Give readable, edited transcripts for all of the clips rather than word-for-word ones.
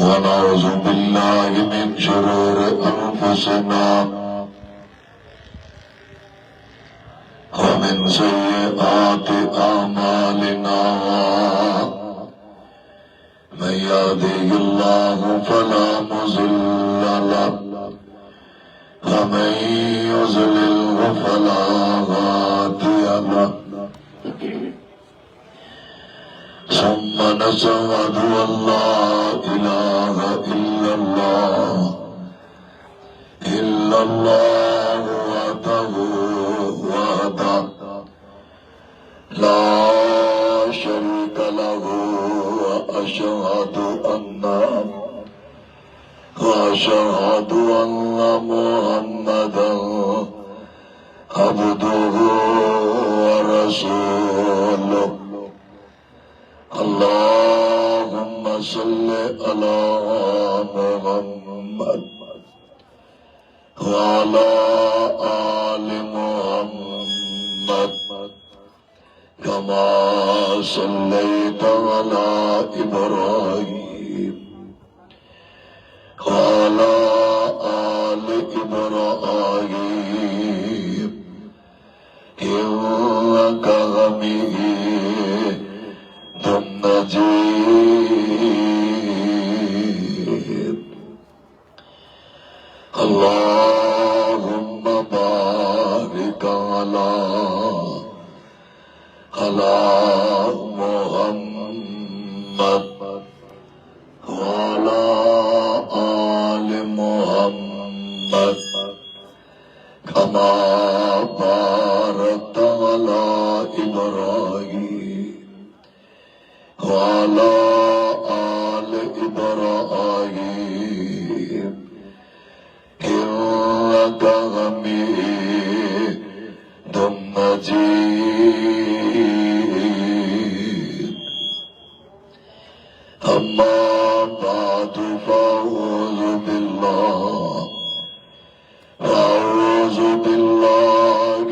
ونعوذ بالله من شرور أنفسنا ومن سيئات أعمالنا من يهده الله فلا مضل له ومن يضلل فلا هادي له ثم نشهد أن لا إله إلا الله وحده لا شريك له وأشهد أن محمدا عبده ورسوله اللهم صل على محمد وعلى آل محمد كما صليت على إبراهيم وعلى آل إبراهيم إنك حميد مجيد اللهم بارك على محمد وعلى آل محمد كما باركت على إبراهيم وعلى آل إبراهيم إنك حميد مجيد أما بعد فأعوذ بالله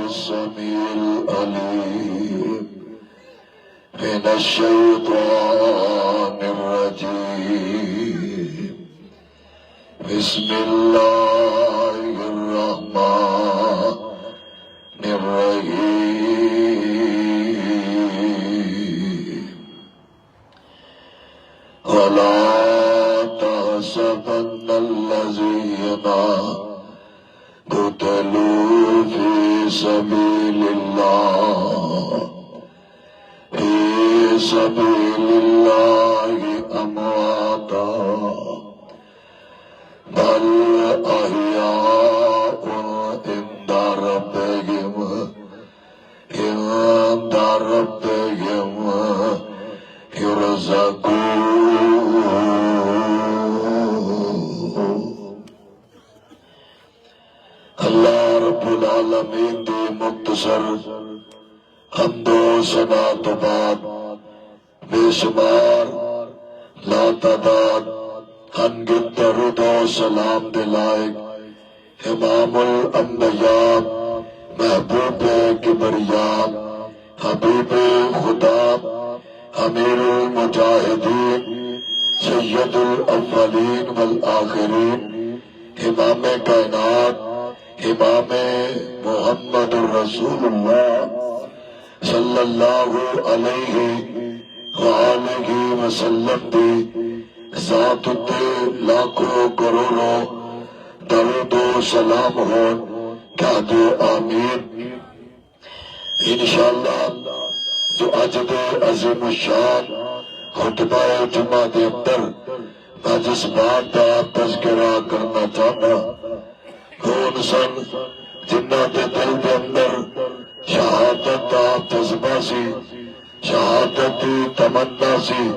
السميع العليم من الشيطان الرجيم بسم الله الرحمن الرحيم ولا تحسبن الذين قتلوا في سبيل الله أمواتا بل أحياء عند ربهم يرزقون اللہ رب العالمین دی مختصر حمد و ثنا تو بعد بے شمار لا تعداد انگت درود و سلام دلائق امام الانبیاء محبوب کبریاء حبیب خدا امیر المجاہدین سید الاولین والآخرین امام کائنات امام محمد الرسول اللہ صلی اللہ علیہ وآلہ وسلم دی ذات تے لاکھوں کروڑوں درود و سلام ہون کہہ دو آمین انشاءاللہ جو اج دے عظیم الشان خطبہ جمعہ دے اندر میں جس بات کا تذکرہ کرنا چاہتا کون سن جنہ دے دل دے اندر شہادت دا جذبہ سی شہادت دی تمنا سی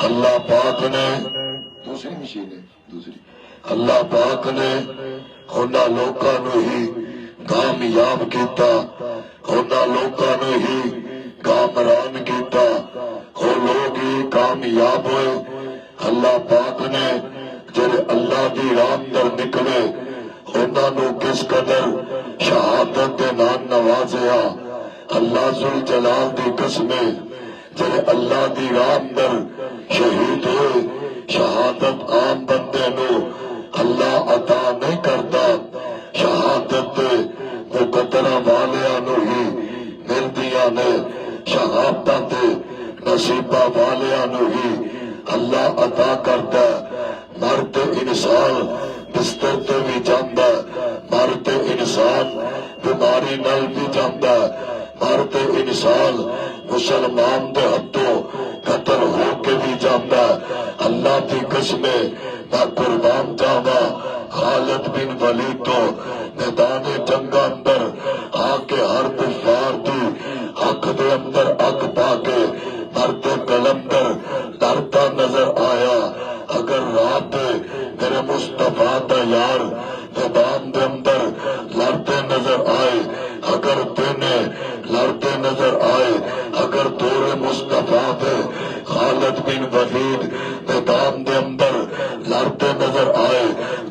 اللہ پاک نے دوسری مشین ہے اللہ پاک نے انہاں لوکاں نو ہی کامیاب کیتا انہاں لوکاں نو ہی کامران کیتا وہ لوگ ہی کامیاب ہوئے اللہ پاک نے جڑے اللہ دی راہ اندر نکلے انہاں نو کس قدر شہادت دے نال نوازیا اللہ ذوالجلال دی قسمیں جڑے اللہ دی راہ اندر شہید ہوئے شہادت آ والوں نو ہی اللہ عطا کرتا ہے۔ مرد انسان بستر تے بھی جاندا ہے، مرد انسان بیماری نال بھی جاندا ہے، مرد انسان مسلمان دے ہتھوں قتل ہو کے بھی جاندا ہے۔ اللہ کی قسم میں قربان جاواں، خالد بن ولید تو میدان جنگ اندر آ کے ہر کفار دی اکھ دے اندر اگ پا کے مرد کلندر ڈرتا نظر آیا۔ اگر رات میرے مصطفیٰ دا یار میدان دے اندر لڑتے نظر آئے، اگر دن لڑتے نظر آئے، اگر دور مصطفیٰ دے خالد بن ولید میدان دے اندر لڑتے نظر آئے،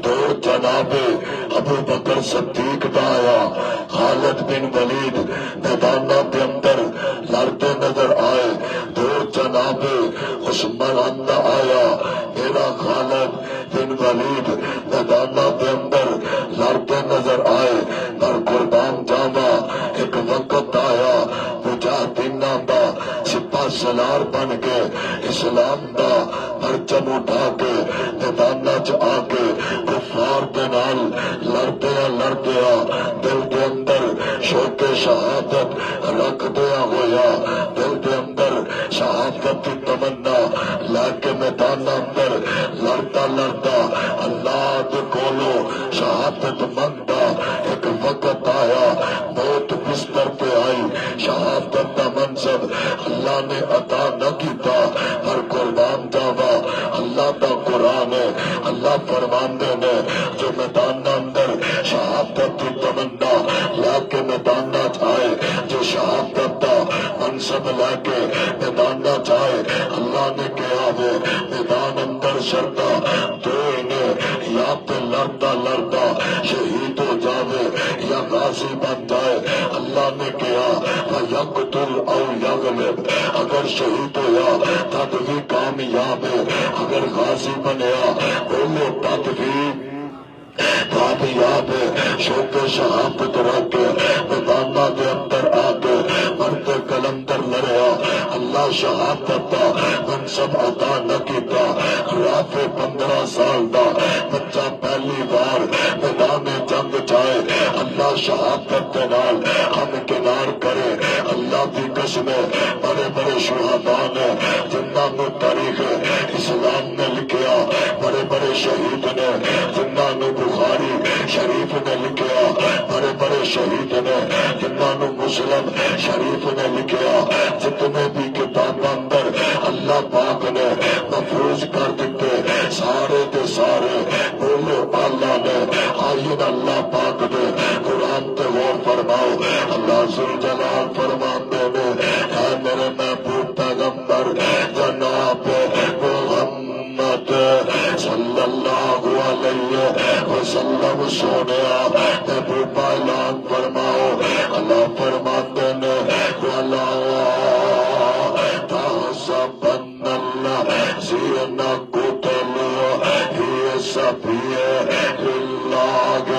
دور جناب ابو بکر صدیق دا آیا، خالد بن ولید میدان دے اندر لڑتے نظر آئے، دور جناب عثمان دا آیا، میرا خالد بن ولید میدان دے اندر لڑتے نظر آئے۔ پر قربان جاواں ایک وقت آیا مجاہدیناں دا سپاہ سالار بن کے اسلام دا پرچم اٹھا کے میدان چ آ کے کفار دے نال لڑدیا دل دے اندر شوق شہادت رکھدیا ہویا، دل دے اندر شہادت کی تمنا لے کے میدان اندر لڑتا اللہ دے کولو شہادت منگتا، ایک وقت آیا موت بستر پہ آئی، شہادت دا منصب اللہ نے عطا نہ کیتا۔ پر قربان جاواں اللہ دا قرآن ہے، اللہ فرماندے نے جو میدان اندر شہادت کی تمنا لے کے میدان آئے، جو شہادت دا منصب لے کے میدان آئے، اللہ نے کہا ہے میدان اندر شرطا دو نے، یا تے لڑتا شہید ہو جاوے یا غازی بن جائے۔ اللہ نے کہا فَيَقْتُلْ أَوْ يَغْلِبْ، اگر شہید ہویا تد بھی کامیاب ہے، اگر غازی بنیا بولے تد بھی کامیاب ہے۔ شوق شہادت رکھ کے میدان دے اندر آ کے مرد کلندر لڑیا، اللہ شہادت دا منصب عطا نہ کیتا۔ رات 15 سال دا بچہ پہلی بار میدان جنگ جائے، اللہ شہادت دے نال ہم کنار کرے۔ اللہ دی قسم بڑے بڑے شہداء نے جنہاں نو تاریخ اسلام نے لکھیا، بڑے بڑے شہید نے جنہاں نو بخاری شریف نے لکھیا، بڑے بڑے شہید نے جنہاں نو مسلم شریف نے لکھیا، جتنے بھی کتاب اندر اللہ پاک نے محفوظ کر دیتے سارے دے سارے بولو اللہ نے۔ آئین اللہ پاک دے قرآن تے غور فرماؤ، اللہ ذوالجلال فرماندے نے اے میرے محبوب پیغمبر جناب محمد صلی اللہ علیہ وسلم سونیا محبوب اعلان فرماؤ، اللہ فرماندے نے وَلَا تَحْسَبَنَّ الَّذِينَ قُتِلُوا فِي سَبِيلِ اللَّهِ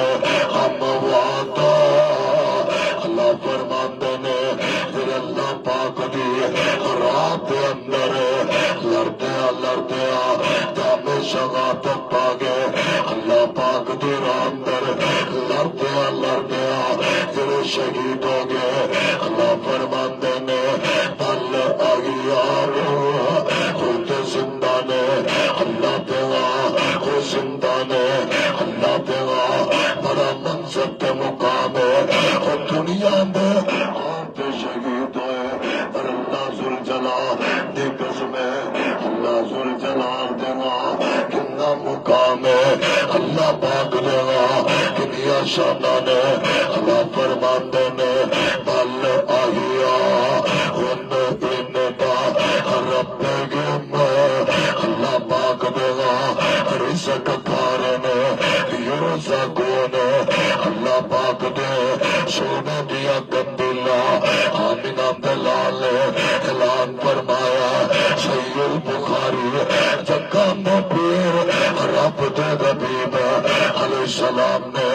أَمْوَاتًا، اللہ فرماندے نے پھر اللہ پاک دی رات دے اندر لڑدیا دامے شہادت پا گئے، اللہ پاک دی راہ اندر لڑدیا جڑے شہید ہو گئے، اللہ فرماندے نے بل اغیار خود زندہ نے، اللہ دیوا وہ زندہ نے، اللہ دیوا بڑا منصب تے مقام ہے اور دنیا میں آپ شہید ہوئے، پر اللہ ذوالجلال دی قسم ہے، اللہ ذوالجلال دیوا کتنا مقام ہے، اللہ پاک دیوا کنیا شانہ نے، اللہ فرماندے نے بل آہیا ان دا ربگم، اللہ پاک دیوا رزق کارن یرزقون، اللہ پاک دے سونے دیا گندلا آمینہ دلال اعلان فرمایا، صحیح البخاری جگہ میں پیر رب دے حبیب علیہ السلام نے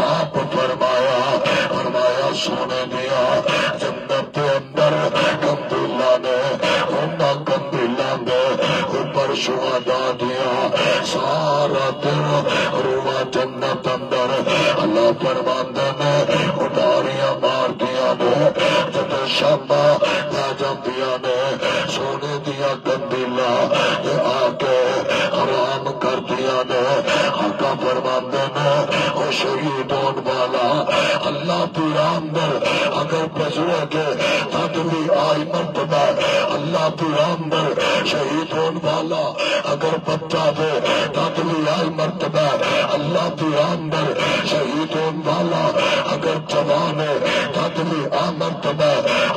آپ فرمایا سونے دیا جنت کے اندر گندلا نے انہاں گندلا دے اوپر شہداء دیا سارا دن روا جنت اندر اللہ فرماندے نے اڈاریاں مار دیا نے جب شاما آ جاندیاں نے سونے دیا گندیلا آ کے حرام کر دیا نے آقا فرماندے نے او شہید ہون والا اللہ تیرا اندر اگر بزرے کے تدلی آئی مرتبہ اللہ تیرا اندر شہید ہون والا اگر بچہ دے تدلی آئی مرتبہ اللہ تیرا اندر شہید ہون والا اگر جوان ہے تدلی آ مرتبہ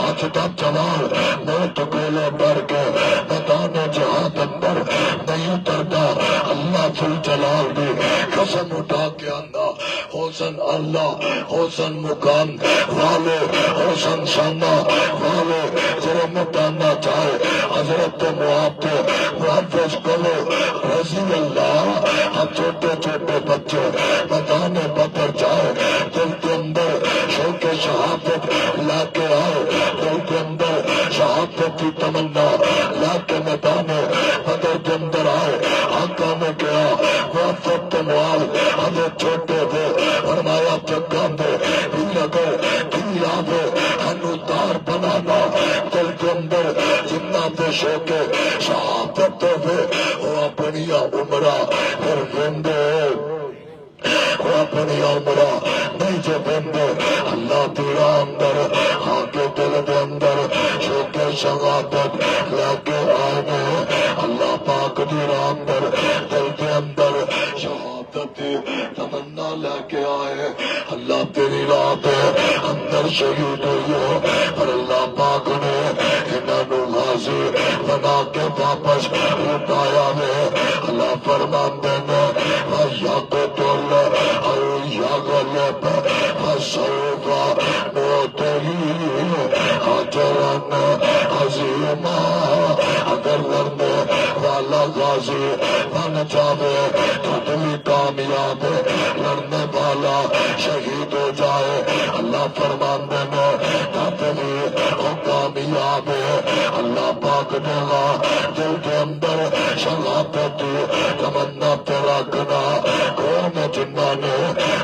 آج تک جوان موت گولے ڈر کے میدان جہاد اندر نہیں اترتا اللہ فل جلال دی قسم اٹھا کے آندا حسن اللہ حسن مقام والے حسن شانہ والے ذرا مٹانا چاہے حضرت محافظ کرو رضی اللہ ہم چھوٹے چھوٹے بچے میدان بدر جائے دل کے اندر شوق شہادت لا کے آئے دل کے اندر شہادت کی تمنا لا کے میدان بدر کے اندر آئے آقا نے کہا محافظ تموال ہمیں چھوٹے تھے فرمایا چکان دے اگر دل آوے ہنو دار بنانا دل کے اندر جنہ دے شوق شہادت دے وہ اپنی عمرہ پھر گندے وہ اپنی عمرہ نہیں جو بندے اللہ تیرا اندر آگے دل دے اندر شوق شہادت لے کے آئے اللہ پاک تیرا اندر دل دے اندر شہادت تمنا لے کے آئے اللہ تیری راہ پہ اندر شہید ہوئے پر اللہ پاک نے انہوں غازی بنا کے واپس اٹھایا ہے اللہ فرماندے نے یا کو تول اور یا غلب فسوفا نوتہی اجرن عظیما اگر لڑنے والا غازی بن جاوے تو بھی کامیاب لڑنے والا شہید ہو جائے اللہ فرماندے نے تبھی وہ کامیاب اللہ پاک نے دل کے اندر شہادت تمنا پہ رکھنا کون جنہ نے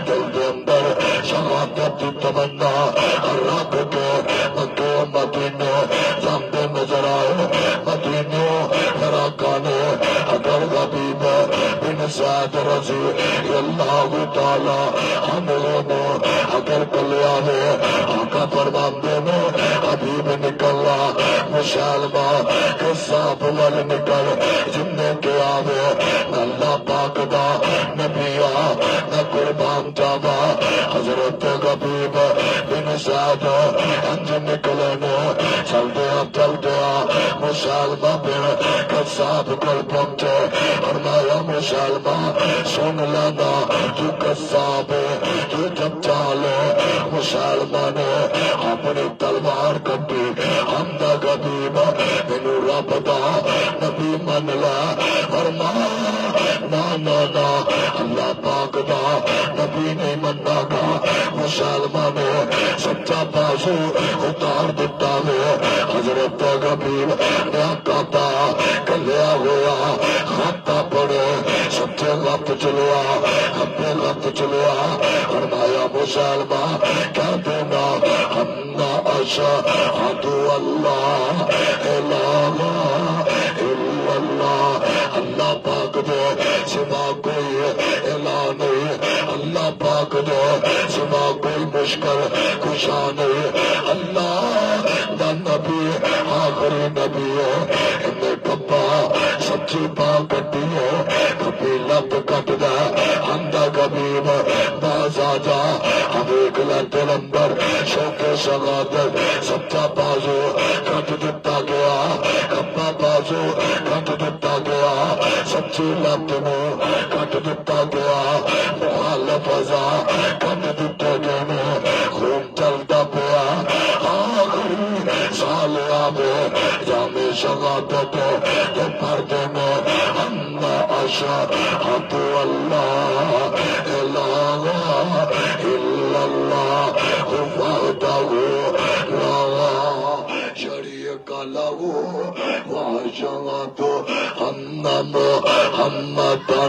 دل کے اندر شہادت تمنا رکھ کے مکے مدینے جاندے نظر آئے مدینے فراقانے اگر حبیب بن سعد رضی اللہ تعالی عنہ اگر کلیا ہے آقا فرماندے نے حبیب نکلا مسلمہ قصاب وال نکل جننے کے آوے اللہ پاک دا نبی نہ قربان جاوا حضرت حبیب بن سعد انج نکلے نے چل دیا مسلمہ بن قصاب کل پہنچے فرمایا مسلمہ سن لینا تو قصاب تو جب چالے مسلمہ نے اپنی تلوار کٹی ہمدہ حبیب بن رب دا نبی من لا فرمایا نا اللہ پاک دا نبی نہیں مننا گا مسلمہ نے سچا بازو اتار دیتا ہے حضرت حبیب نے آقا کلیا ہوا خطہ پڑے سچے غلط چلیا اپنے غلط چلیا فرمایا مسلمہ کہہ دینا ہمنا اشہد اللہ الہ الا اللہ اللہ پاک دے سوا کوئی الہ نہیں اللہ پاک دے سوا کوئی مشکل کشا نہیں اللہ دا نبی آخری نبی ہے انہیں کبا سچی پاک کٹی ہے کبھی لب کٹ دا اندہ حبیب باز آجا اب ایک لٹ اندر شوق شہادت سچا بازو کٹ دیتا گیا کبا بازو کٹ دیتا گیا سچی لب نو کٹ دیتا گیا مخالف ازا کٹ دیتے گئے خون چلتا پیا آخری سال آبے جامع شہادت کے پردے میں انا اشہد اللہ الہ الا اللہ وحدہ لا شریک لہو واشهد ان محمدا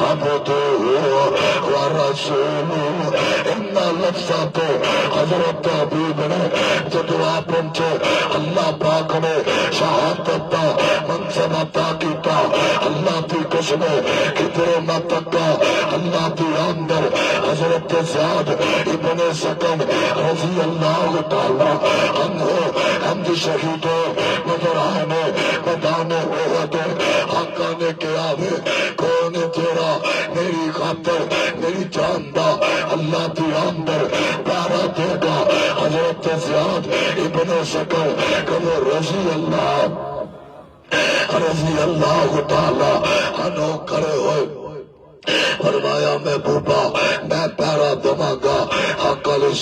عبدہ ورسولہ۔ ان لفظ تو حضرت حبیب نے جدو آپ پہنچے اللہ پاک نے شہادت دا منصب عطا کیتا۔ اللہ کی قسم کدھر نہ تکا، اللہ کی اندر حضرت زیاد ابن سکن رضی اللہ تعالی عنہ ہم شہید نظر آئے میدان احد۔ آقا نے کیا ہے کون تیرا میری خاطر میری جان دا اللہ کی اندر پیارا دے گا۔ حضرت زیاد ابن سکن کبھی رضی اللہ تعالی عنہ کھڑے ہوئے، فرمایا محبوبہ میں پیرا دوں گا۔ آقا علیہ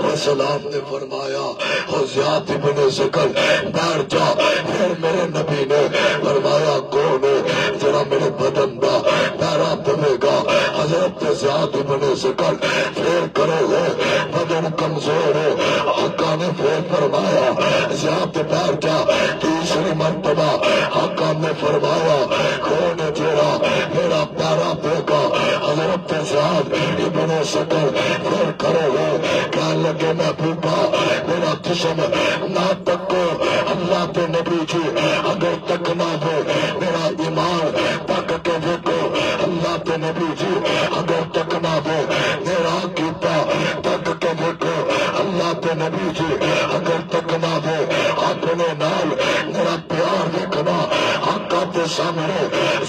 السلام نے فرمایا او زیاد ابن سکن بیٹھ جا۔ پھر میرے نبی نے فرمایا کون ہے جڑا میرے بدن دا پیرا دے گا؟ حضرت زیاد ابن سکن پھر کرے ہوئے بدن کمزور ہے۔ آقا نے پھر فرمایا زیاد بیٹھ جا۔ تیسری مرتبہ آقا نے فرمایا کون ہے جڑا میرا پیرا دے گا؟ حضرت زیاد ابن سکن پھر کرے ہوئے کہنے لگے محبوبہ میرا جسم نہ تکو اللہ کے نبی جی، اگر تکنا ہو میرا ایمان تک کے دیکھو اللہ کے نبی جی، اگر تکنا ہو میرا عقیدہ تک کے دیکھو اللہ کے نبی جی، اگر تکنا ہو اپنے نال میرا پیار دیکھنا۔ آقا کے سامنے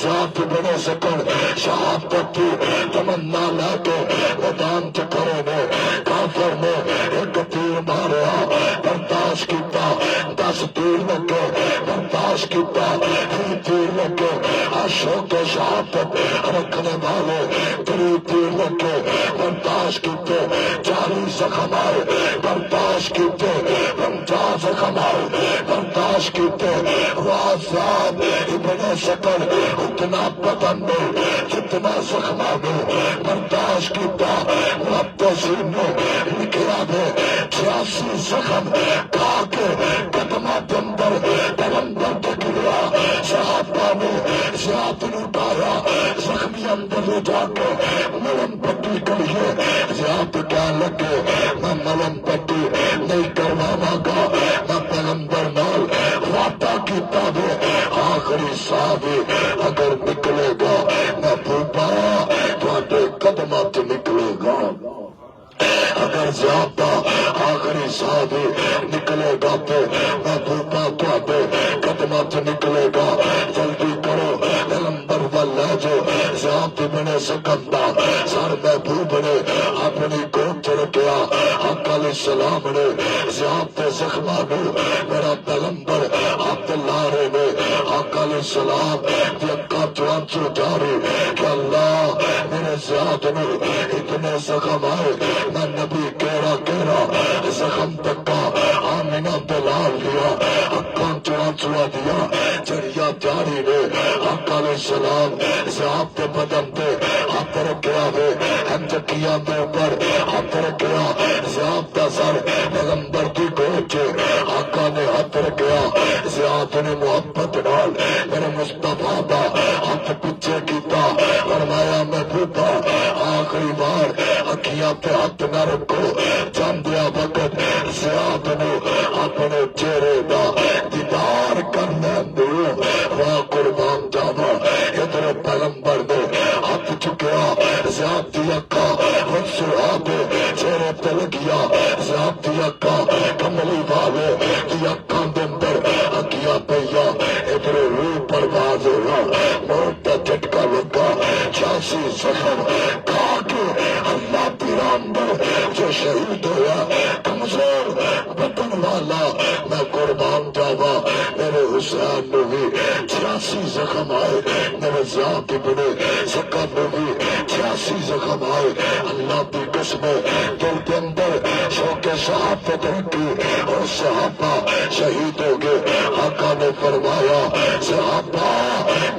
ذات بنے سکن شہادت کی تمنا لے کے میدان چکرے نے کافر نے ایک تیر ماریا، برداشت کیتا، 10 تیر لگے برداشت کیتا، پھر تیر لگے اشوک شہادت رکھنے والے، 3 تیر لگے برداشت کیتے، 40 زخم آئے برداشت کیتے، 50 زخم آئے برداشت کیتے۔ زیاد ابن سکن اتنا بدن میں جتنا زخمہ میں برداشت کیتا، محدثین نے لکھیا ہے 86 زخم کھا کے قدمہ کے اندر پیغمبر کے گریا۔ صحابہ نے زیاد نے اٹھایا، زخمی اندر لے جا کے ملم پٹی کریے۔ زیاد کہنے لگے میں ملم پٹی نہیں کرواواں گا، میں پیغمبر نال وعدہ کیتا ہے آخری ساہ بھی اگر نکلے گا محبوبہ تواڈے قدماں تے نکلے گا۔ اگر زیادہ آخری ساہ بھی نکلے گا تو محبوبہ تواڈے قدماں تے نکلے گا۔ جلدی کرو پیغمبر ول لے جو زیاد ابن سکن دا سر محبوب نے اپنی گود چ رکھیا۔ آقا علیہ السلام نے زیاد دے زخماں نوں میرا پیغمبر ہاتھ لا رہے نے۔ آقا علیہ السلام دی اکھاں چوں آنسو جاری کہ اللہ میرے زیاد نوں اتنے زخم آئے، میں نبی کہڑا زخم تکا آمینہ دلال لیا، اکھاں چوں آنسو دیا چڑیا جاری نے۔ آقا علیہ السلام زیاد دے بدن تے ہاتھ رکھیا ہے، ہنجکیاں دے اوپر ہاتھ رکھیا، زیاد دا سر پیغمبر دی گود چ آقا نے ہاتھ رکھیا۔ زیاد نے محبت نال میرے مصطفیٰ دا ہاتھ پیچھے کیتا، فرمایا محبوبہ آخری بار اکھیاں تے ہاتھ نہ رکھو۔ جاندیا وقت زیاد نے اپنے چہرے دا دیدار کرنے دو، واہ قربان جاواں۔ ادھر پیغمبر نے ہاتھ چکیا، زیاد دی اکھاں سرا دے چہرے تے لگیا، زیاد دی اکھاں کملی والے دی اکھاں دے اندر اکھیاں پئیاں، ادھر روح پرواز ہوا، موت دا جھٹکا لگا، 86 زخم کھا کے اللہ دی راہ اندر جو شہید ہویا کمزور بدن والا میں قربان جاواں۔ میرے حسین نو بھی 86 زخم آئے، میرے زیاد ابن سکن نو بھی 86 زخم آئے۔ اللہ دی قسم دل کے اندر شوق شہادت رکھی اور صحابہ شہید ہو گئے۔ آقا نے فرمایا صحابہ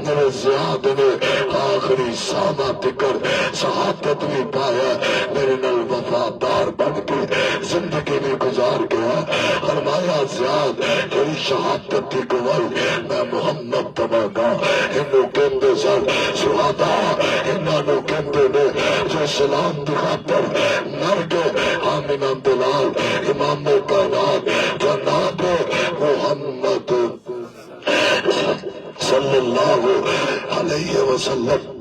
میرے زیاد نے آخری سامہ تکر شہادت بھی پایا، میرے نال وفادار بن کے زندگی میں گزار گیا۔ فرمایا زیاد تیری شہادت کی گواہی میں محمد تماغا انہوں کہندے سر سہادا انہوں کہندے نے جو سلام دی خاطر مر گئے آمینہ دلال امام کائنات جناب محمد صلی اللہ علیہ وسلم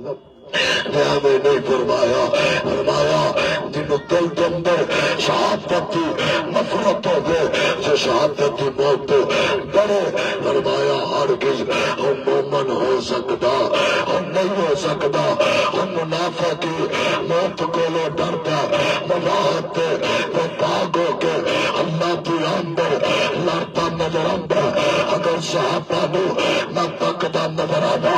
نے ہمیں نہیں فرمایا جنہوں دل کے اندر شہادت کی نفرت ہو گئے جو شہادت کی موت تو بڑے فرمایا ہرگز ہم مومن ہو سکتا ہم نہیں ہو سکتا ہم منافع کی موت کو لو ڈرتا ملاحت وہ پاک ہو کے اللہ کی اندر لڑتا نظر آتا اگر صحابہ نو نہ تکتا نظر آتا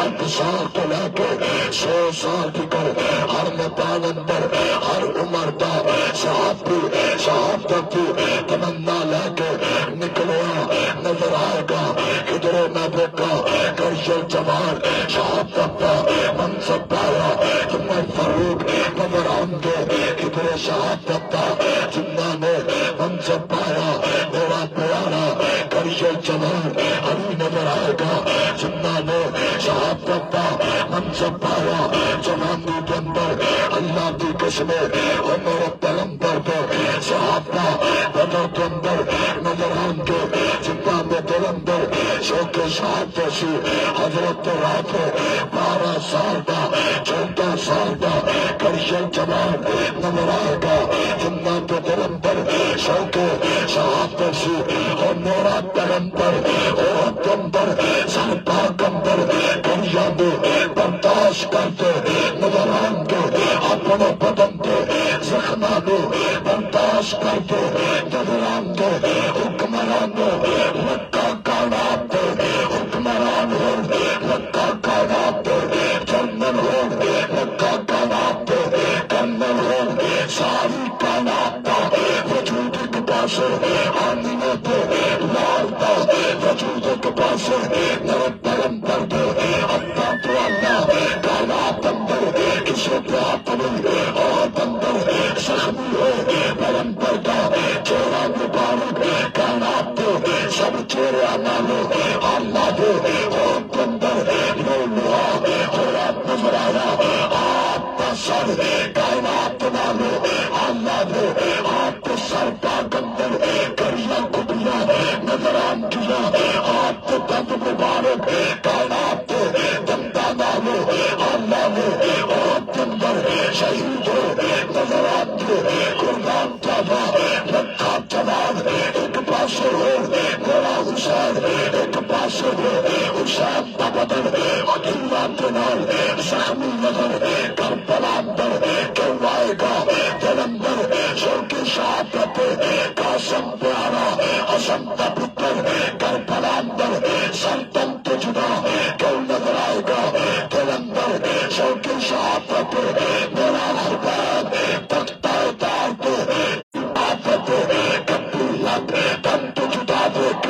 8 سال تو لے کے 100 سال کی کر ہر میدان اندر ہر عمر دا صحابی شہادت کی تمنا لے کے نکلیا نظر آئے گا ادھروں میں دیکھا کرشل جوان شہادت کا منصب پایا عمر فاروق نظر آنگے ادھر شہادت کا جنہ نے منصب پایا میرا پیارا کرشل جوان علی نظر آئے گا جنہ نے شہادت کا منصب پایا جوانی کے اندر اللہ کی قسمیں اور میرے پیغمبر پہ صحابہ بدر کے اندر نظر آنگے جنہ میں دل اندر شوق شہادت سی حضرت رات 12 سال دا 14 سال دا کرشل جوان نظر آئے گا جنہ کے دل اندر شوق شہادت سی اور میرا پیغمبر اور اندر سر پاک اندر کریا دے برداشت کرتے نظر آنگے اپنے بدن کے زخمانو برداشت کرتے نظر آنگے حکمرانو مکہ کائنات حکمران ہو مکہ کائنات جنرل ہو مکہ کائنات کرنل ہو ساری کائنات وجود کے پاس آمینہ دے لال دا وجود کے پاس میرے پیغمبر دے اللہ تو اللہ کائنات اندر کسی پہ ہاتھ نہیں اور اندر زخمی ہو پیغمبر کا چہرہ مبارک کائنات دے سب چہرے نالو اللہ دے اور اندر لو لوا اور آپ نظر آیا آپ کا سر کائنات نالو اللہ دے آپ کے سر پاک اندر کریا کبیا نظر آن کیا آپ کے دند مبارک کائنات دے دندہ نالو اللہ نے آپ کے اندر شہید ہو نظر آن کے قربان جاوا لکھا جوان ایک پاسے ہو میرا حسین ایک پاسے ہو حسین کا بدن عقیدہ کے نال زخمی نظر کربلا اندر کیوں آئے گا دل اندر شوق شہادت قاسم پیارا حسن کا پتر کربلا اندر سلطن تو جدا کیوں نظر آئے گا دل اندر شوق شہادت میرا حربان تختہ دار پہ عافت کبھی لگ تن تو جدا دیکھ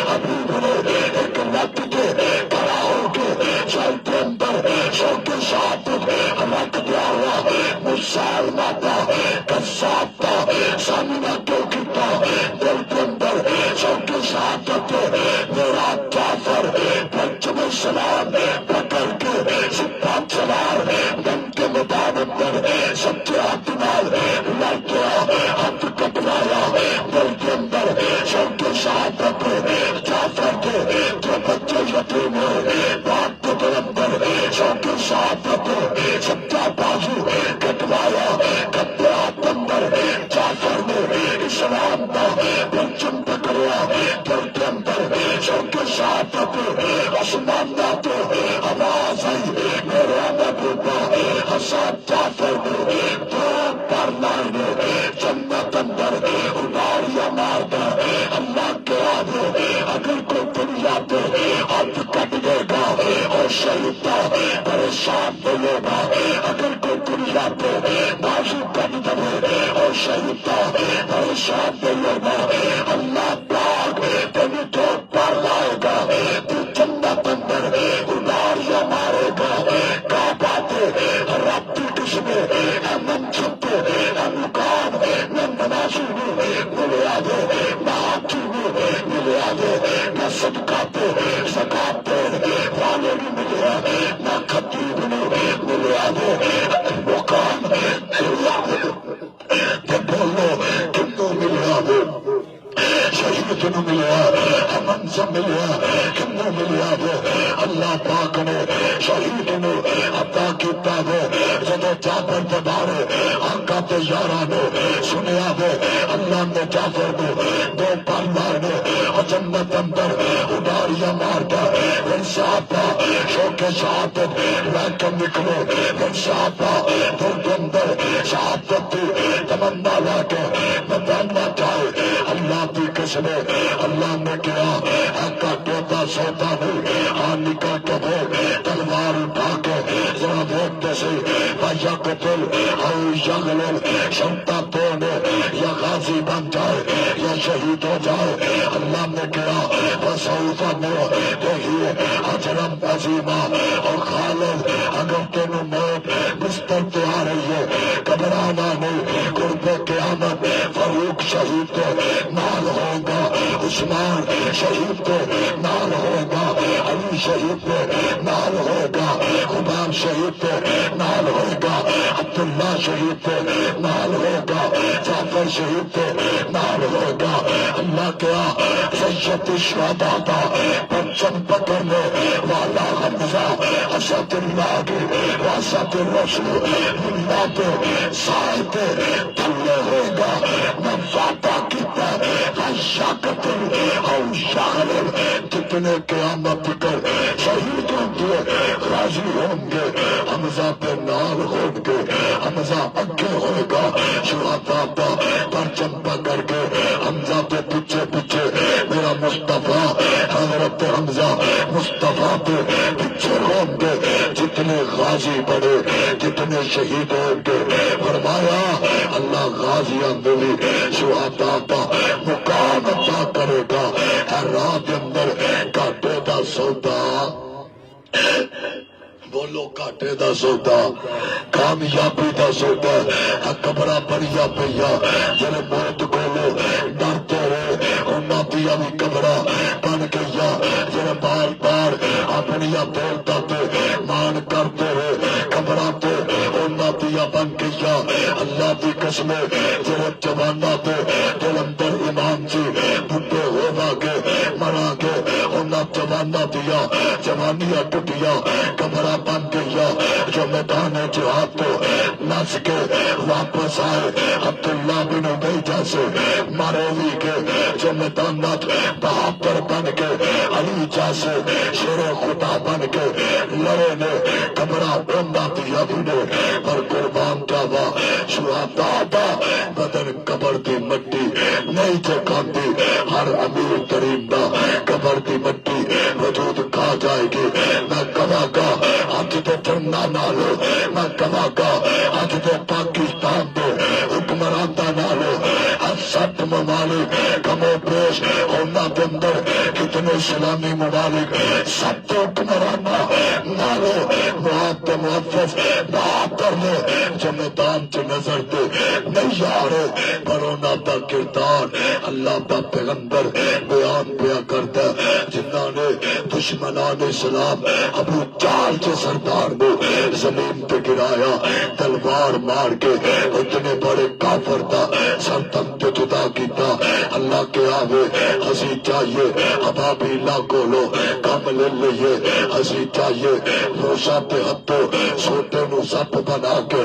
حبیب نے ایک لگ کے کھڑا ہو کے چلتے اندر شوق شہادت رکھ دیا ہوا مسلمہ کا قصاب کا سامنا کیوں کیتا دل کے اندر شوق شہادت میرا جعفر پنچم سلام پکڑ کے سپاہ سوار بن کے میدان اندر سچے ہاتھ نال لڑ گیا ہاتھ کٹوایا دل کے اندر شوق شہادت جعفر کے جو بچے یتیم ہوئے باپ کے دل اندر شوق شہادت سچا بازو کٹوایا کٹے ہاتھ اندر جعفر نے اسلام کا پرچم پکڑیا دل کے اندر شوق شہادت آسمان نہ تو آواز آئی میرے محبوبہ حسن جعفر نے دو پر لائنے جنت اندر اڑاڑیاں مارتا اللہ کے آگے اگر کوئی دنیا پہ ہاتھ کٹ دے گا اور شہید پریشان نہیں ہوگا اگر کوئی دنیا پہ بازو کٹ دے اور شہید پریشان نہیں ہوگا اللہ پاک تینوں تو پر لائے گا تو جنت اندر اڑاڑیاں مارے گا کہا باتیں رب کی قسمیں اے منصب اے مقام میں مناظر میں ملیا دے نہ حاکم صدقہ دے زکات دے والے نہیں ملیا نہ خطیب نے ملیا دے مقام ملیا دے بولو کنوں ملیا دے شہید نو ملیا حمزہ ملیا کنوں ملیا دے اللہ پاک نے شہید نو عطا کیتا دے جدو جعفر دے بارے آقا تے یاراں نے سنیا دے اللہ نے جعفر کو دو پر مارنے اور جنت اندر اڈاریاں مار کے پھر صحابہ شوق شہادت لے کے نکلے پھر صحابہ دل کے اندر شہادت کی تمنا لے کے بتانا چاہے اللہ کی قسم اللہ نے کہا ایکا ٹوٹا سوتا نہیں ہاں نکل کے دے تلوار اٹھا کے ذرا دیکھتے سے یا قتل او یغلل شمتا توڑے یا غازی بن جائے یا شہید ہو جائے اللہ نے کہا وسوف نؤتیہ اجرا عظیما اور خالد اگر تینوں موت بستر پہ آ رہی ہے گھبرانا نہیں قرب قیامت فاروق شہید کے نال ہوگا عثمان شہید کے نال ہوگا علی شہید کے نال ہوگا خباب شہید کے نال ہوگا عبداللہ شہید کے نال ہوگا جعفر شہید کے نال ہوگا اللہ کیا سید الشہداء کا پرچم پکڑنے والا حمزہ اسد اللہ کی واسط رسول اللہ کے سائے کے تھلے ہوگا میں وعدہ کیتا شاکت اور شاغل کتنے قیامت کر شہید ہوں گے راضی ہوں گے حمزہ پہ نال ہوں گے حمزہ اگے ہوگا شہداء کا پرچم پکڑ کے حمزہ پہ پیچھے پیچھے میرا مصطفیٰ حضرت حمزہ مصطفیٰ پہ پیچھے ہوں گے جتنے غازی بڑے جتنے شہید ہوں گے فرمایا اللہ غازیاں ملی شہداء کا مقام عطا کرے گا ہر رات اندر کاٹے دا سودا بولو کاٹے دا سودا کامیابی دا سودا قبرہ بڑیا پیا جنہیں موت کولو ڈرتے رہے انہاں دیا بھی قبرہ بن گیا جنہیں بار بار اپنیا بولتا تے مان کرتے رہے قبرہ تے انہاں دیا بن گیا اللہ دی قسم جنہیں جوانا تے دل اندر ایمان سی بھٹے ہوا گے مرا گے انہاں جوانا دیا جوانیاں ٹوٹیا قبرہ بن گیا جو میدان جہاد تو نس کے واپس آئے عبداللہ بن ابی جیسے مروی کے جو میدانات بہادر بن کے علی جیسے شیر خدا بن کے لڑے نے قبرہ بندہ دیا بھی نے پر قربان جاوا شہداء دا بدن قبر دی مٹی نہیں چکاندی ہر امیر ترین دا قبر دی مٹی وجود کھا جائے گی میں کہا گا آج دے جنہ نالو میں کہا گا آج دے پاکستان دے حکمران دا نالو سات ممالک کم و بیش ہونا دے اندر کتنے اسلامی ممالک سات حکمرانہ نالو محاد محفظ بہادر نے جو میدان چ نظر دے نہیں آ رہے پر انہاں دا کردار اللہ دا پیغمبر بیان پیا کرتا جنہاں نے دشمنان اسلام ابو جہل کے سردار نے زمین پہ گرایا تلوار مار کے اتنے بڑے کافر دا سر تم تے جدا کیتا اللہ کے آوے ہسی چاہیے ابابیلا کو لو کم لے لئیے ہسی چاہیے موسیٰ تے ہتھو سوٹے نو سپ بنا کے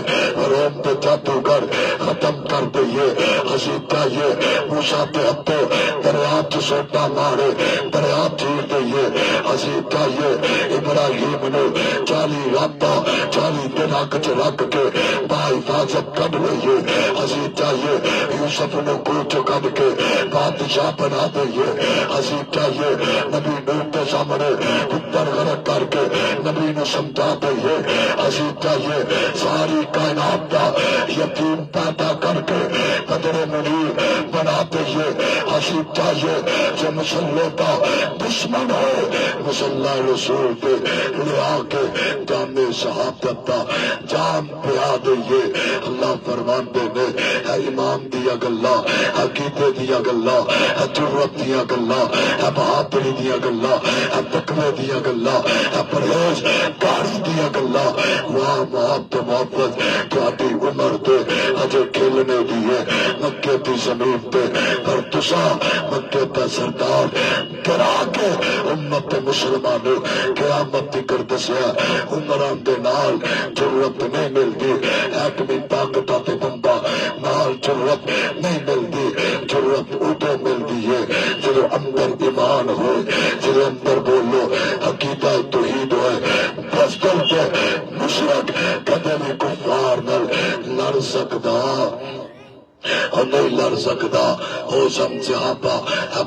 روم تے جادوگر ختم کر دئیے ہسی چاہیے موسیٰ تے ہتھو دریات سوٹا مارے دریات چیر دئیے ہسی چاہیے ابراہیم نے 40 راتاں 40 دن اکچ رکھ کے با حفاظت کر لئیے ہسی چاہیے یوسف نے کوچ کر کے بادشاہ بنا دئیے ہسی چاہیے نبی نوح کے سامنے پتر غرق کر کے نبی نے سمجھا دئیے ہسی چاہیے ساری کائنات کا یتیم پیدا کر کے قدر منیر بنا دئیے پھانسی چاہیے جو مسلح کا دشمن ہے مسلح رسول پہ لے آ کے جامع شہادت کا جام پیا دئیے اللہ فرماندے نے ہے ایمان دیا گلا عقیدے دیا گلا ہے جرت دیا گلا ہے بہادری دیا گلا ہے تقوی دیا گلا ہے پرہیز گاڑی دیا گلا واہ محبت تہاڈی عمر تے اجے کھیلنے دیے مکے دی زمین تے پر تسا مکے دا سردار گرا کے امت مسلمان قیامت دی کر دسیا عمران دے نال ضرورت نہیں ملتی ایٹمی طاقت تے بندہ نال ضرورت نہیں ملتی ضرورت ادو ملتی ہے جب اندر ایمان ہوئے جب اندر بولو عقیدہ توحید ہوئے بس دل پہ مشرک کدے بھی کفار نال لڑ سکدا اور نہیں لڑ سکتا ہو صحابہ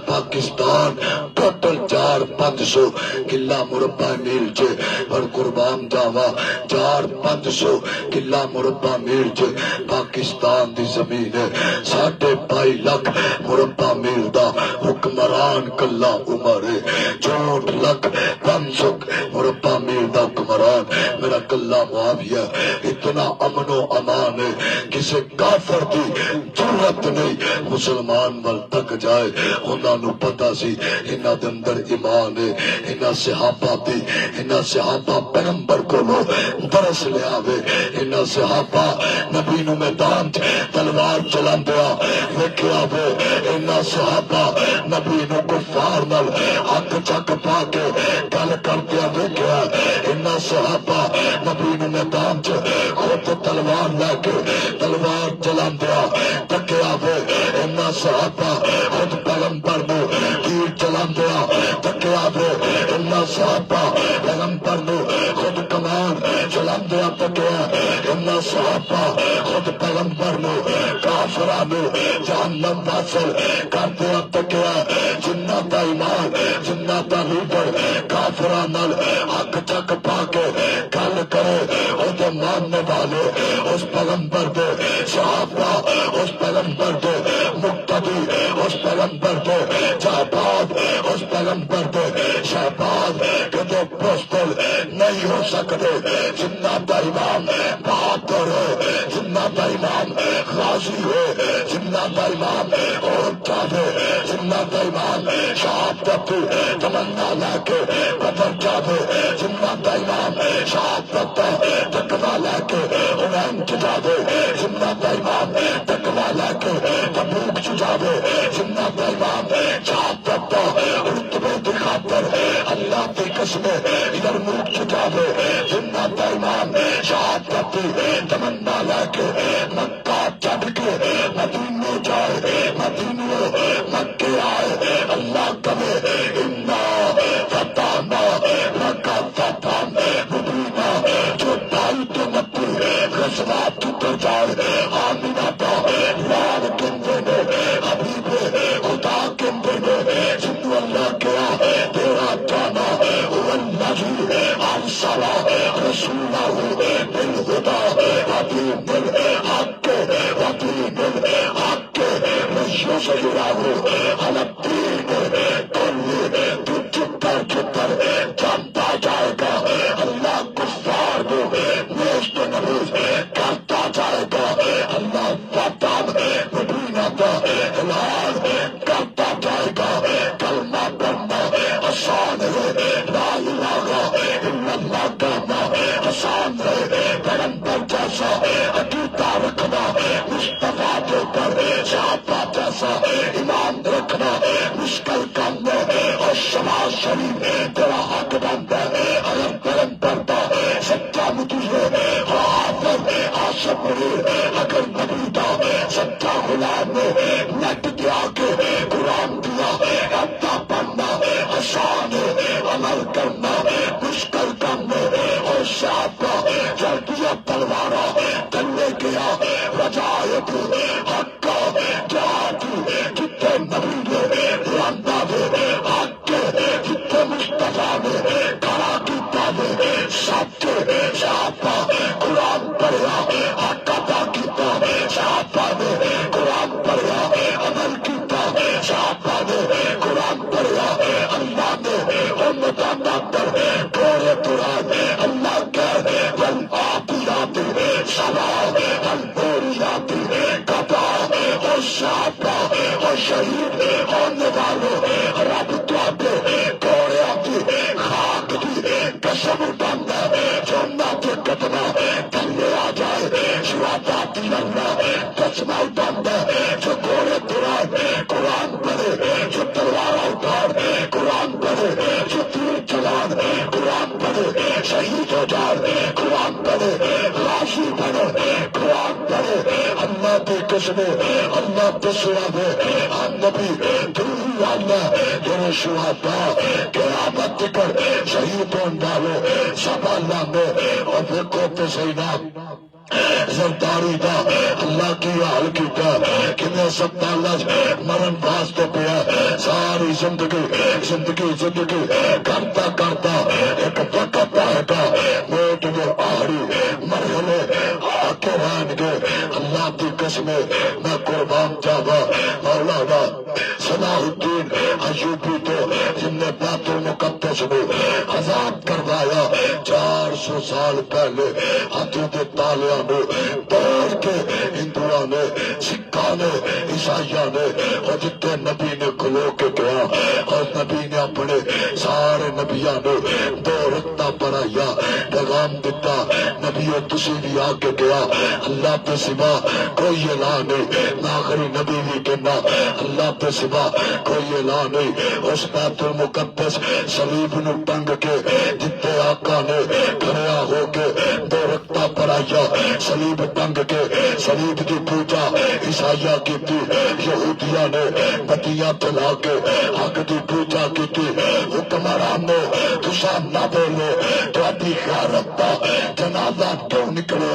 پاکستان ٹوٹل 400-500 کلا مربع میل چے پر قربان جاوا 400-500 کلا مربع میل چے پاکستان دی زمین ہے 2.5 لاکھ مربع میل دا حکمران کلا عمر ہے 64 لاکھ 500 مربع میل دا حکمران میرا کلا معاویہ اتنا امن و امان ہے کسی کافر دی ضرورت نہیں مسلمان ول تک جائے انہاں نو پتہ سی انہاں دے اندر ایمان ہے انہاں صحابہ دی انہاں صحابہ پیغمبر کو درس لے آوے انہاں صحابہ نبی نو میدان تلوار چلاندیا ویکھیا وے انہاں صحابہ نبی نو کفار نال ہاتھ چک پا کے گل کردیا ویکھیا انہاں صحابہ نبی نو میدان خود تلوار لے کے تلوار چلاندیا تکیا وے انہاں صحابہ خود پیغمبر نو تیر چلاندیا تکیا وے انہاں صحابہ پیغمبر نو خود کمان چلاندیا تکیا انہاں صحابہ خود پیغمبر نو کافراں نو جہنم واصل کردیا تکیا جنہ دا ایمان جنہ دا لیڈر کافراں نال حق چک پا کے گل کرے او دے ماننے والے اس پیغمبر دے صحابہ اس پیغمبر دے مقتدی اس پیغمبر دے جہباد اس پیغمبر دے شہباد کدے پوسٹل نہیں ہو سکتے جنہ دا امام بہادر ہے جنہ دا امام غازی ہے جنہ دا امام اور جاوے جنہ دا امام شہادت تمنا لے کے بدر جاوے جنہ دا امام شہادت تقوی لے کے انہیں جاوے جنہ دا امام تقوی لے کے تبوک جاوے جنہ دا امام شہادت رتبے دی خاطر اللہ دی قسم یرموک جاوے جنہ دا امام شہادت تمنا لے کے مکہ چھڈ کے مدینے جائے مدینے مکے آئے اللہ کہے انا فتحنا لک فتحا مبینا جو 290 غزوات کر جائے آمینہ دا لال کندے نے حبیب خدا کندے نے جنو اللہ کیا تیرا جانا والذی ارسل رسولہ بالہدی ودین الحق ودین الحق لیظہرہ علی الدین کلہ تو چتر چتر جانتا جائے گا اللہ کفار کو نیست و نبوز کرتا جائے گا اللہ فتح مبینہ کا اعلان کرتا جائے گا کلمہ پڑھنا آسان ہے لا الہ الا اللہ کہنا آسان ہے پیغمبر جیسا عقیدہ رکھنا مصطفیٰ کے اوپر صحابہ جیسا ایمان رکھنا مشکل کام ہے اور شماع شریف تیرا حق بنتا ہے اگر پیغمبر دا سچا مجرم حافظ عاشق منیر اگر نبی دا سچا غلام نے نٹ دیا کے قرآن دیا ایتا پڑھنا آسان ہے عمل کرنا مشکل کام ہے اور صحابہ چل دیا تلوارا تلے گیا وجائب حق جہاد جتنے نبی نے لاندہ دے حق جتنے مصطفیٰ نے کھڑا کیتا دے سچ صحابہ قرآن پڑھیا حق ادا کیتا صحابہ نے قرآن پڑھیا عمل کیتا صحابہ بعد اللہ کے والعادیات سبا والموریات قضا اور صحابہ اور شہید ہونے والوں رب تواڈے گھوڑیاں دی خاک دی قسم اٹھاندا جو انہاں دے قدماں تھلے آ جائے شہداء دی اللہ قسم اٹھاندا جو گھوڑے تران قرآن پڑھے جو تلوار اٹھان قرآن پڑھے جو تیر چلان قرآن پڑھے شہید ہو جان قرآن پڑھے غازی بنے قرآن پڑھے اللہ کی قسم اللہ تسوا دے نبی دور اللہ تیرے شہداء قیامت کر شہید ہون والے سب اللہ میں اور دیکھو تو صحیح نام زرداری دا اللہ کی حال کیتا کنے سب تالج مرن واسطے پیا ساری زندگی کرتا کرتا ایک وقت آئے گا موت دے آخری مرحلے آکے رہن گے اللہ کی قسم میں قربان جاوا مولانا صلاح الدین ایوبی تو جن نے بیت المقدس میں آزاد کروایا 400 سال پہلے ہاتھوں کے تالیا توڑ کے ہندوؤں نے سکھا نے عیسائیوں نے اور جتنے نبی نے کھلو کے گیا اور نبی نے اپنے سارے نبیوں نے دو رکھتا پڑھایا پیغام دیتا نبی تسی بھی آ کے گیا اللہ کے سوا کوئی اعلان نہیں نہ آخری نبی بھی کہنا اللہ کے سوا کوئی اعلان نہیں اس بیت المقدس صلیب نو ٹنگ کے جتنے آقا نے کھڑیا ہو کے دو رکھتا پڑھایا صلیب ٹنگ کے صلیب کی پوجا عیسائیہ کی تھی یہودیہ نے بتیاں تلا کے حق کی پوجا کی تھی حکمران نے تسا نہ بولو تو ابھی غیرت دا جنازہ کیوں نکلے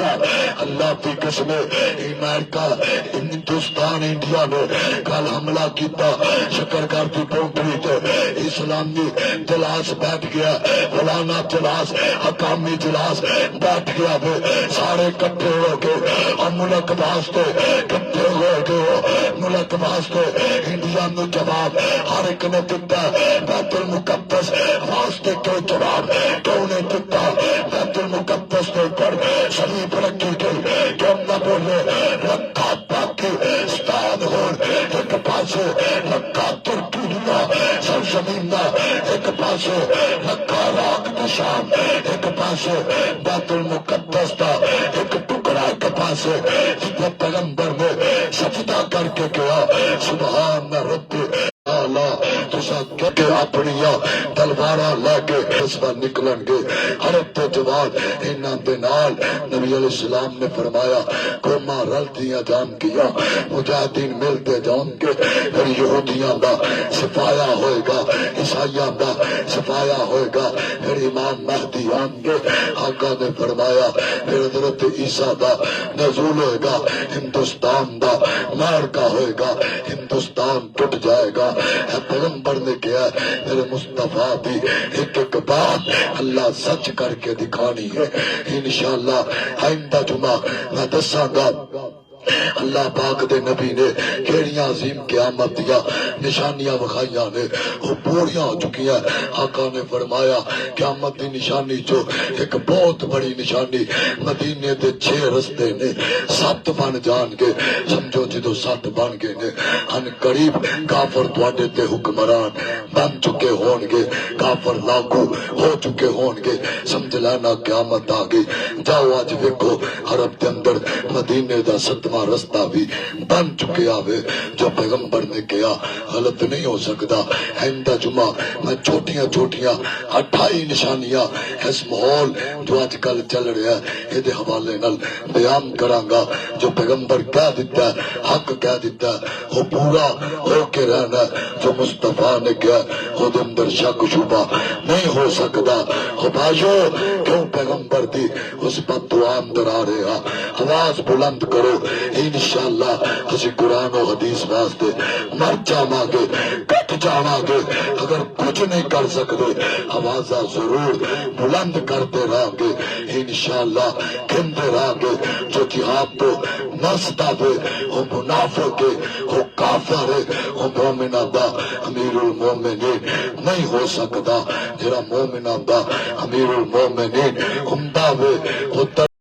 اللہ کی قسم امریکہ ہندوستان انڈیا نے کل حملہ کیتا شکرگڑھ کی پونٹری تے اسلامی جلاس بیٹھ گیا فلانا جلاس حکامی جلاس بیٹھ گیا وہ سارے کٹھے ہو گئے اور ملک واسطے کٹھے ہو گئے ملک واسطے انڈیا میں جواب ہر ایک نے دیتا بیت المقدس واسطے کوئی جواب کیوں نہیں دیتا بیت المقدس کے اوپر صلیب رکھی گئی کیوں نہ بولے رکھا پاکستان ہو ایک پاسے رکھا ترکی دیا سرزمین ایک پاسے رکھا عراق نشان ایک پاسے بیت المقدس دا ایک ٹکڑا ایک پاسے جتنے پیغمبر نے سجدہ کر کے کیا سبحان رب تسا کہ اپنیاں تلواراں لے کے حسبہ نکلن گے حرب تے جوان انہاں دے نال نبی علیہ السلام نے فرمایا قوماں رل دیاں جان کیا مجاہدین ملتے جان کے پھر یہودیاں دا صفایا ہوئے گا عیسائیاں دا صفایا ہوئے گا پھر امام مہدی آن گے آقا نے فرمایا پھر حضرت عیسیٰ دا نزول ہوئے گا ہندوستان دا مارکا ہوئے گا ہندوستان ٹوٹ جائے گا پیغمبر نے کیا میرے مصطفیٰ دی ایک ایک بات اللہ سچ کر کے دکھانی ہے انشاءاللہ آئندہ جمعہ میں دساں گا اللہ پاک دے نبی نے کیڑیاں عظیم قیامت دیا نشانیاں وکھائیاں نے وہ پوریاں ہو چکی ہیں آقا نے فرمایا قیامت دی نشانی جو ایک بہت بڑی نشانی مدینے دے 6 رستے نے 7 بن جان کے سمجھو جدو 7 بن گئے نے ان قریب کافر تواڈے تے حکمران بن چکے ہون گے کافر لاگو ہو چکے ہون گے سمجھ لینا قیامت آ گئی جاؤ آج ویکھو عرب دے اندر مدینے دا 7 رستہ بھی بن چکے آوے جو پیغمبر نے کیا غلط نہیں ہو سکتا آئندہ جمعہ میں چھوٹیاں 28 نشانیاں اس ماحول جو آج کل چل رہا ہے یہ حوالے نال بیان کراں گا جو پیغمبر کہہ دیتا ہے حق کہہ دیتا ہے وہ پورا ہو کے رہنا جو مصطفیٰ نے کیا خود اندر شک شبہ نہیں ہو سکتا ہو بھائیو کیوں پیغمبر دی اس بد دعا اندر آ رہے ہیں آواز بلند کرو انشاءاللہ اسی قرآن و حدیث واسطے مر جاواں گے کٹ جاواں گے اگر کچھ نہیں کر سکتے آوازاں ضرور بلند کرتے رہیں گے انشاءاللہ کہندے رہیں گے جو جہاد تو نستا دے او منافق او کافر او مومنہ دا امیر المومنین نہیں ہو سکتا جڑا مومنہ دا امیر المومنین ہوندا وے